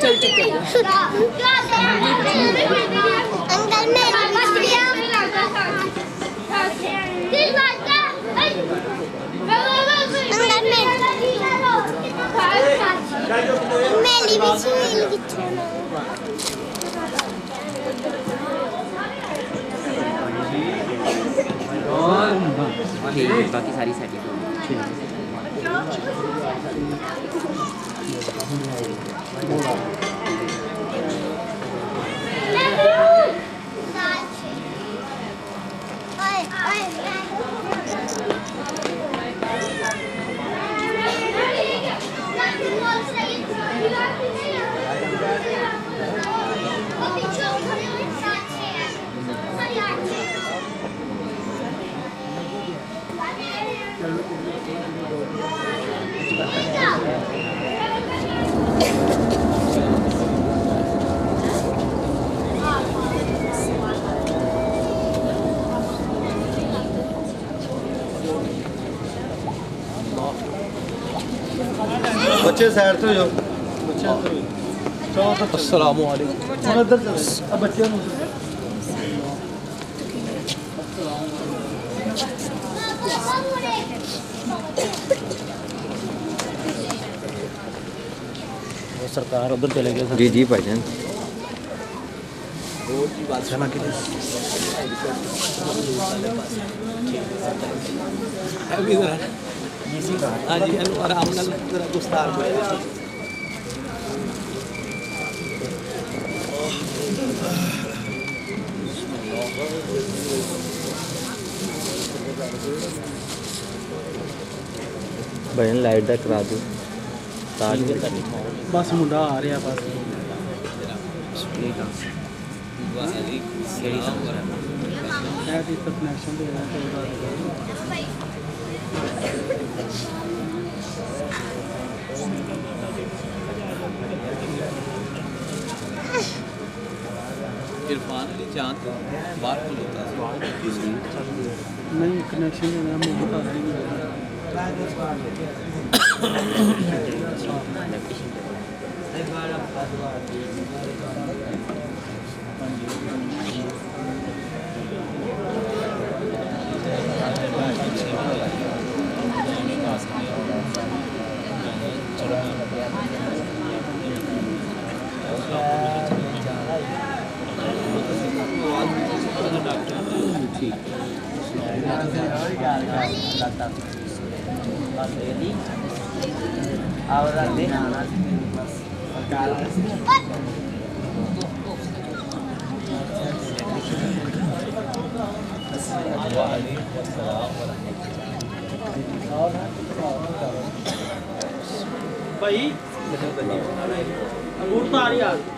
चल चुके बाकी सारी सेटिंग बच्चे साइड तो हो अस्सलाम वालेकुम इधर अब बच्चे सरकार उधर चले गए जी जी भाईजान हाँ जी आराम जरा गुस्तार भाईजान लाइट दा करा दो ताज बस मुंडा आ रहा बस कनेक्शन दे इरफान अली चांद बाहर खलोता नहीं कनेक्शन देना मुझे बता रही भाई अंगूर तो आ रही है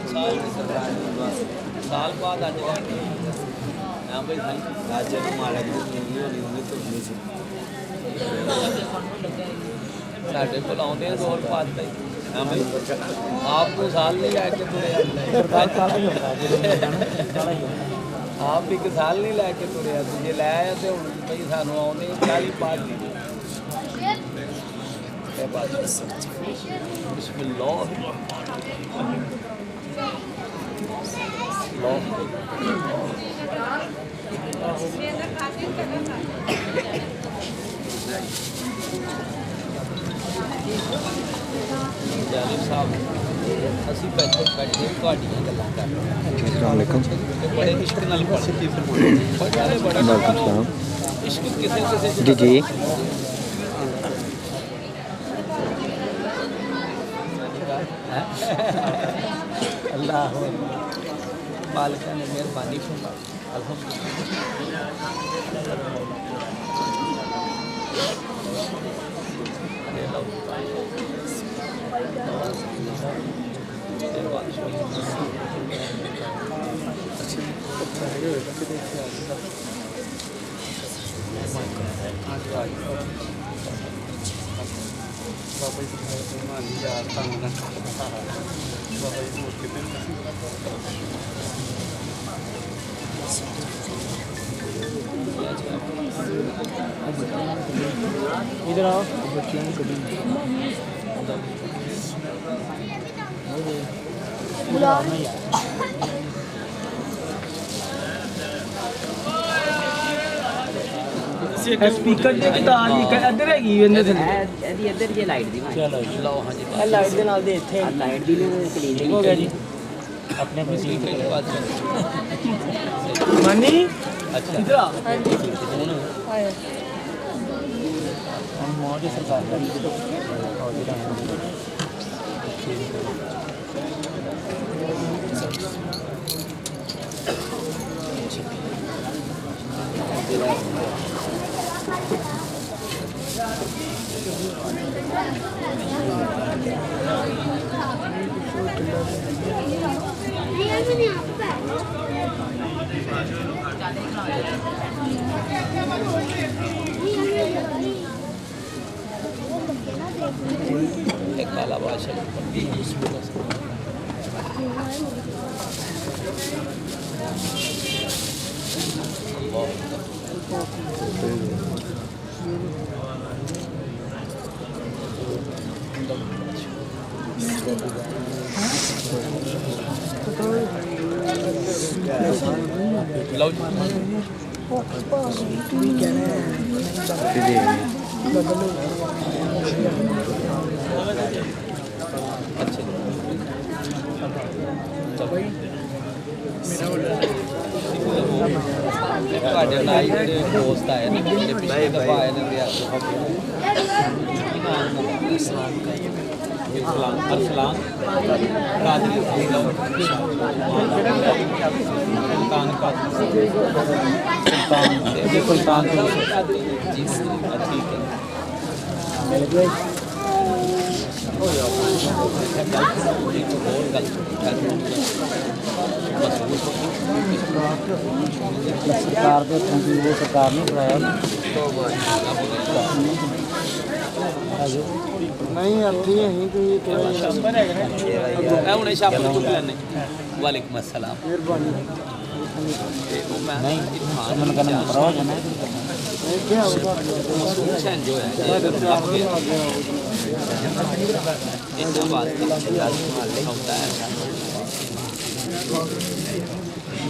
साल की सरकार ने बस साल बाद आज लैके हाँ भाई भाई आज हमारा भी नहीं होनी तो नहीं सी साढ़े को लाते हैं 2 रुपये आता ही हाँ भाई आपको साल नहीं लैके तुरे आप एक साल नहीं लैके तुरे जे लै तो हूँ भाई सानू आने 40 पास बिस्मिल्लाह जालिब साहब असी बैठे बैठे ਤੁਹਾਡੀਆਂ ਗੱਲਾਂ ਕਰ ਰਹੇ ਹਾਂ अस्सलाम वालेकुम बड़े इश्क नाल पढ़ते बड़ा वालेकुम इश्क किसे किसे जी जी अल्लाह मालिका ने मेहरबानी फरमा ਬਾਬਾ ਜੀ ਦੀ ਮਾਨੀ ਯਾਰ ਤੰਗ ਨਾ ਬਾਬਾ ਜੀ ਨੂੰ ਕਿਤੇ इधर आओ बच्चों को कभी बुला स्पीकर ਦੀ ਤਾਰ ਹੀ ਇੱਧਰ ਹੈਗੀ ਇਹਦੇ ਥੱਲੇ ਇਹਦੀ ਇੱਧਰ ਜੇ ਲਾਈਟ ਦੀ ਚਲੋ ਲਓ ਹਾਂਜੀ ਇਹ ਲਾਈਟ ਦੇ ਨਾਲ ਦੇ ਇੱਥੇ ਲਾਈਟ ਦੀ ਨੂੰ ਕਲੀਨ ਹੋ ਗਿਆ ਜੀ ਆਪਣੇ ਆਪਣੇ ਸੀਟ ਤੇ ਮਨੀ अच्छा इधर आ ਹਾਂਜੀ ਆਇਆ हम मोदी सरकार का एक काला बादशाह लो ਤੁਹਾਡੇ ਨਾਲ ਜਿਹੜੇ ਦੋਸਤ ਆਏ ਨੇ ਜਿਹੜੇ ਪਿਛਲੇ ਦਫਾ ਆਏ ਨੇ ਅਰਸਲਾਨ ਕਾਦਰੀ ਸੁਲਤਾਨ ਕਾਦਰੀ ਸੁਲਤਾਨ ਜੀ ਠੀਕ ਹੈ ਮਿਲ ਗਏ ਹੋ ਜਾ ਹੋਰ ਗੱਲ सरकार के वो सरकार नहीं कराया नहीं अर्थी यहीं कोई हुणे शाम को चुक लेने वालेकुम अस्सलाम मेहरबानी नहीं मन करना पड़ा है ना क्या होगा जो है इतना बात होता है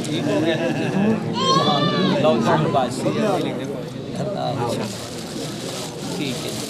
ठीक हो गया ठीक है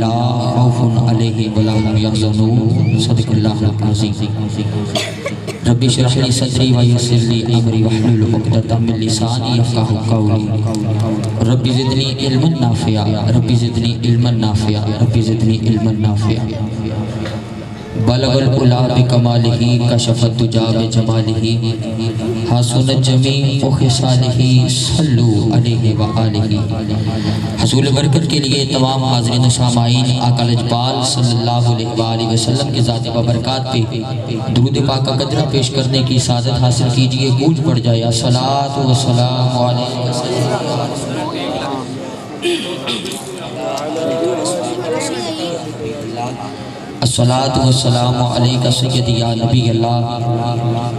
ला खौफुन अलैहिम वला हुम यहज़नून। सदक़ल्लाहुल अज़ीम। रब्बि इश्रह ली सदरी व यस्सिर ली अमरी वहलुल उक़दतम मिन लिसानी यफ़क़हू क़ौली। Rabbi ज़िदनी इल्मन नाफ़िया, rabbi ज़िदनी इल्मन नाफ़िया, rabbi ज़िदनी इल्मन नाफ़िया। बलगल उला बिकमालिही कशफत दुजा बिजमालिही हसनत जमीउ खिसालिही सल्लु अलैहि व आलिही। हसूल बरकत के लिए तमाम हाज़रीन सामाईन आका लजपाल सल्लल्लाहु अलैहि वसल्लम के ज़ात बरक़ात पे दुरूद पाक का कदरा पेश करने की सादत हासिल कीजिए। गूंज पड़ जाए अस्सलातु वस्सलामु अस्सलातु वस्सलामु अलैका सय्यदी या नबी अल्लाह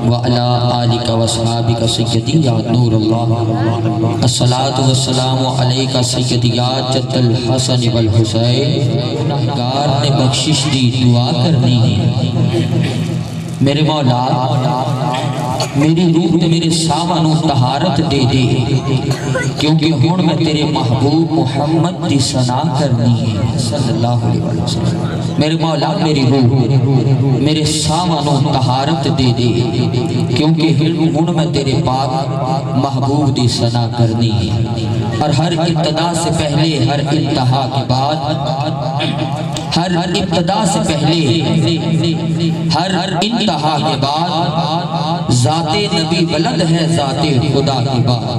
व अला आलिका व सहाबिका सय्यदी या नूर अल्लाह। अस्सलातु वस्सलामु अलैका सय्यदी या जद्दल हसन वल हुसैन। गुनहगार ने बख्शिश दी दुआ करनी है। मेरे मौला मेरी रूह ते मेरे सावनों तहारत दे दे, क्योंकि हुण मैं तेरे महबूब मुहम्मद दी सना करनी है सल्लल्लाहु अलैहि वसल्लम। मेरे मौला मेरी रूह मेरे सावनों तहारत दे दे, क्योंकि हुण मैं तेरे पाक महबूब दी सना करनी है। और हर इब्तदा से पहले हर इंतहा के बाद, हर इब्तदा से पहले हर इंतहा के बाद ज़ाते नबी बुलंद है ज़ाते खुदा के बाद।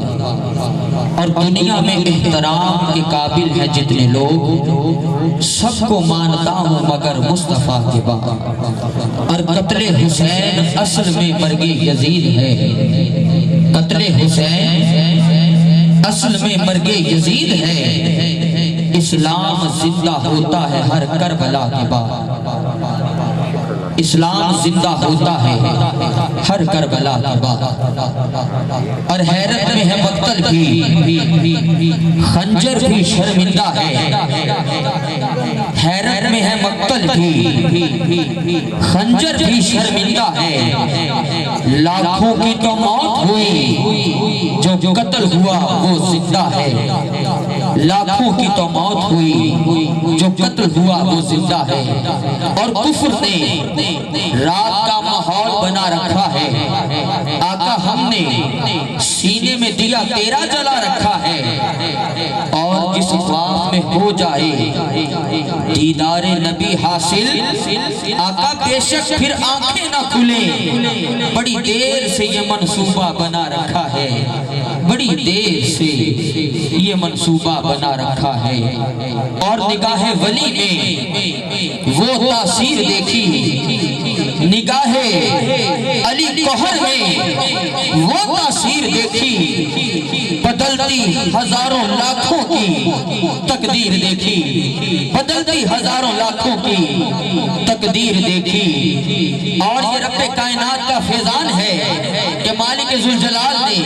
और दुनिया में एहतराम के काबिल है जितने लोग, सबको मानता हूँ मगर मुस्तफ़ा के बाद। और कत्ले हुसैन असल में मर्गे यजीद है, कत्ले हुसैन असल में मर्गे यजीद है। इस्लाम जिंदा होता है हर करबला के बाद, इस्लाम जिंदा होता है हर करबला के बाद। और हैरत में है मक्तल भी, खंजर भी शर्मिंदा है। हैरत में है मक्तल भी, खंजर भी शर्मिंदा है। लाखों की तो मौत हुई, जो कत्ल हुआ वो जिंदा है। लाखों की तो मौत हुई, जो कत्ल हुआ वो जिंदा है। और कुफ्र ने रात का माहौल बना रखा है, आका हमने सीने में दिया तेरा जला रखा है। और जिस ख्वाब में हो जाए दीदारे नबी हासिल, आका बेशक फिर आंखें ना खुले। बड़ी देर से ये मंसूबा बना रखा है, बड़ी देर से ये मंसूबा बना रखा है। और निगाहे वली में वो तासीर देखी, निगाहे अली कोहर में वो तासीर देखी। बदलती हजारों लाखों की तकदीर देखी, बदलती हजारों लाखों की तकदीर देखी। और ये रब्बे कायनात का फैजान है कि मालिक जुल जलाल ने,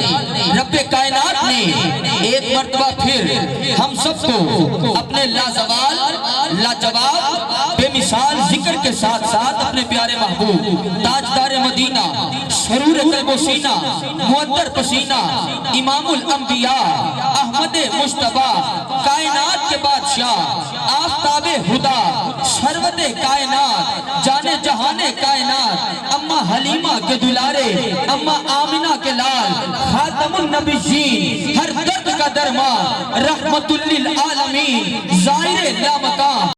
रब्बे कायनात ने एक मर्तबा फिर हम सबको अपने लाजवाब लाजवाब बेमिसाल जिक्र के साथ साथ अपने प्यारे महबूब ताजदार मदीना, सरूर कल्बो सीना, मुअत्तर पसीना, इमामुल अंबिया, अहमद मुश्तबा, कायनात के बादशाह, आफताबे हुदा, सरवते कायनात, जाने जहाने कायनात, अम्मा हलीमा के दुलारे, अम्मा आमिना के लाल, खातमुन नबीय्यीन, हर दर्द का दरमा, रहमतुल लिल आलमीन, ज़ाहिर लामकान।